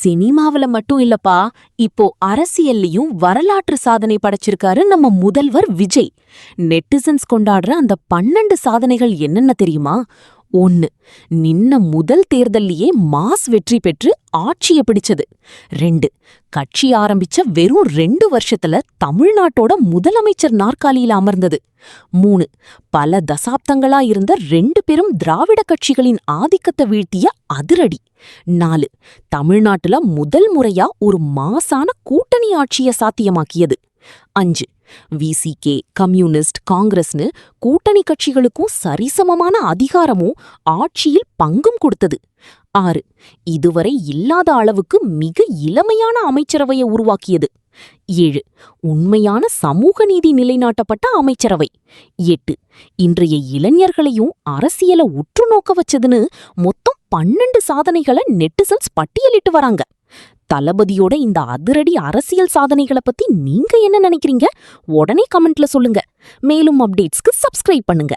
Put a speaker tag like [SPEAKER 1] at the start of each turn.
[SPEAKER 1] சினிமாவுல மட்டும் இல்லப்பா, இப்போ அரசியல்லயும் வரலாற்று சாதனை படைச்சிருக்காரு நம்ம முதல்வர் விஜய். நெட்டிசன்ஸ் கொண்டாடுற அந்த 12 சாதனைகள் என்னென்ன தெரியுமா? 1. நின்ன முதல் தேர்தல்லயே மாஸ் வெற்றி பெற்று ஆட்சிய பிடிச்சது. 2. கட்சி ஆரம்பிச்ச வெறும் 2 வருஷத்துல தமிழ்நாட்டோட முதலமைச்சர் நாற்காலியில அமர்ந்தது. 3. பல தசாப்தங்களா இருந்த 2 பெரும் திராவிட கட்சிகளின் ஆதிக்கத்தை வீழ்த்திய அதிரடி. 4. தமிழ்நாட்டுல முதல் முறையா ஒரு மாசான கூட்டணி ஆட்சிய சாத்தியமாக்கியது. 5. விசிகே, கம்யூனிஸ்ட், காங்கிரஸ்னு கூட்டணி கட்சிகளுக்கும் சரிசமமான அதிகாரமும் ஆட்சியில் பங்கும் கொடுத்தது. 6. இதுவரை இல்லாத அளவுக்கு மிக இளமையான அமைச்சரவையை உருவாக்கியது. 7. உண்மையான சமூக நீதி நிலைநாட்டப்பட்ட அமைச்சரவை. 8. இன்றைய இளைஞர்களையும் அரசியலை உற்று நோக்க வச்சதுன்னு மொத்தம் 12 சாதனைகளை நெட்டிசன்ஸ் பட்டியலிட்டு வராங்க. தளபதியோட இந்த அதிரடி அரசியல் சாதனைகளை பத்தி நீங்க என்ன நினைக்கிறீங்க? உடனே கமெண்ட்ல சொல்லுங்க. மேலும் அப்டேட்ஸ்க்கு சப்ஸ்கிரைப் பண்ணுங்க.